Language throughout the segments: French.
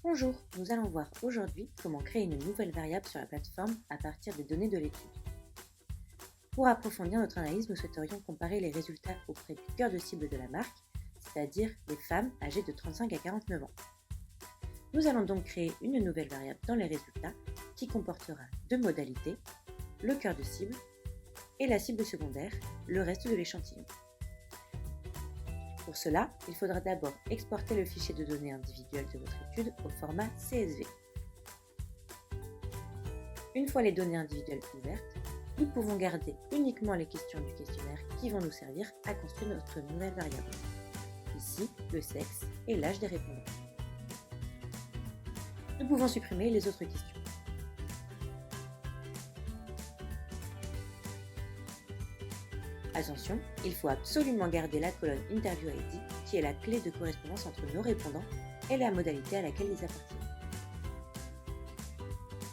Bonjour, nous allons voir aujourd'hui comment créer une nouvelle variable sur la plateforme à partir des données de l'étude. Pour approfondir notre analyse, nous souhaiterions comparer les résultats auprès du cœur de cible de la marque, c'est-à-dire les femmes âgées de 35 à 49 ans. Nous allons donc créer une nouvelle variable dans les résultats qui comportera deux modalités, le cœur de cible et la cible secondaire, le reste de l'échantillon. Pour cela, il faudra d'abord exporter le fichier de données individuelles de votre étude au format CSV. Une fois les données individuelles ouvertes, nous pouvons garder uniquement les questions du questionnaire qui vont nous servir à construire notre nouvelle variable. Ici, le sexe et l'âge des répondants. Nous pouvons supprimer les autres questions. Attention, il faut absolument garder la colonne Interview ID qui est la clé de correspondance entre nos répondants et la modalité à laquelle ils appartiennent.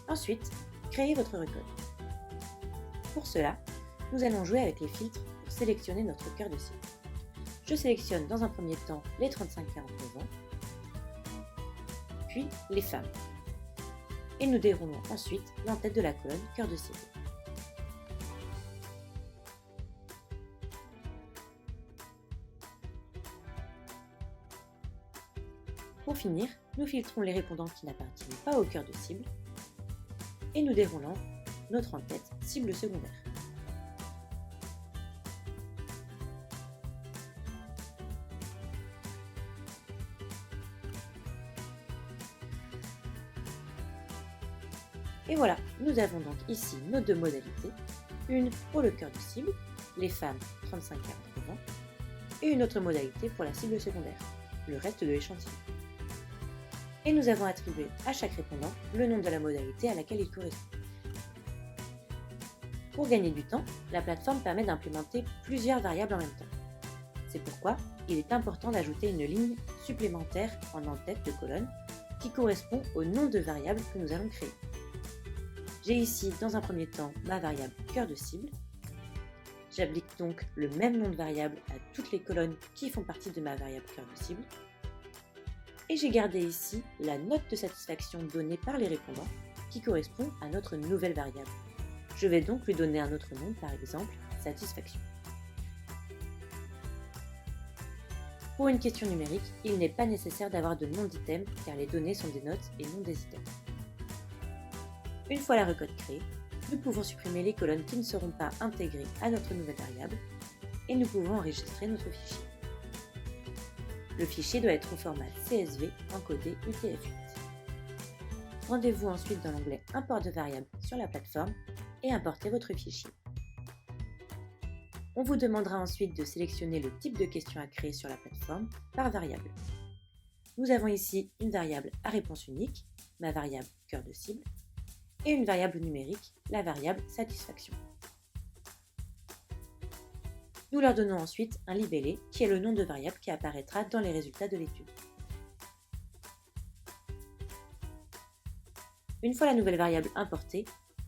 Ensuite, créez votre recueil. Pour cela, nous allons jouer avec les filtres pour sélectionner notre cœur de cible. Je sélectionne dans un premier temps les 35-49 ans, puis les femmes. Et nous déroulons ensuite l'entête de la colonne cœur de cible. Pour finir, nous filtrons les répondants qui n'appartiennent pas au cœur de cible et nous déroulons notre en-tête cible secondaire. Et voilà, nous avons donc ici nos deux modalités, une pour le cœur de cible, les femmes 35 à 49 ans, et une autre modalité pour la cible secondaire, le reste de l'échantillon. Et nous avons attribué à chaque répondant le nom de la modalité à laquelle il correspond. Pour gagner du temps, la plateforme permet d'implémenter plusieurs variables en même temps. C'est pourquoi il est important d'ajouter une ligne supplémentaire en en-tête de colonne qui correspond au nom de variable que nous allons créer. J'ai ici dans un premier temps ma variable cœur de cible. J'applique donc le même nom de variable à toutes les colonnes qui font partie de ma variable cœur de cible. Et j'ai gardé ici la note de satisfaction donnée par les répondants qui correspond à notre nouvelle variable. Je vais donc lui donner un autre nom, par exemple satisfaction. Pour une question numérique, il n'est pas nécessaire d'avoir de nom d'item car les données sont des notes et non des items. Une fois la requête créée, nous pouvons supprimer les colonnes qui ne seront pas intégrées à notre nouvelle variable et nous pouvons enregistrer notre fichier. Le fichier doit être au format CSV encodé UTF-8. Rendez-vous ensuite dans l'onglet Import de variables sur la plateforme et importez votre fichier. On vous demandera ensuite de sélectionner le type de question à créer sur la plateforme par variable. Nous avons ici une variable à réponse unique, ma variable cœur de cible, et une variable numérique, la variable satisfaction. Nous leur donnons ensuite un libellé qui est le nom de variable qui apparaîtra dans les résultats de l'étude. Une fois la nouvelle variable importée,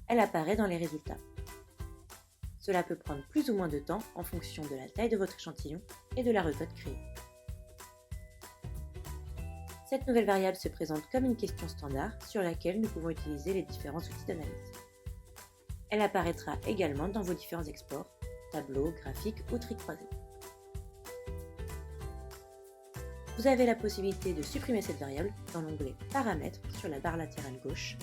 elle apparaît dans les résultats. Cela peut prendre plus ou moins de temps en fonction de la taille de votre échantillon et de la requête créée. Cette nouvelle variable se présente comme une question standard sur laquelle nous pouvons utiliser les différents outils d'analyse. Elle apparaîtra également dans vos différents exports, tableaux, graphiques ou tri croisés. Vous avez la possibilité de supprimer cette variable dans l'onglet Paramètres sur la barre latérale gauche.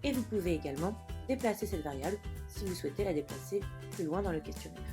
Et vous pouvez également déplacer cette variable si vous souhaitez la déplacer plus loin dans le questionnaire.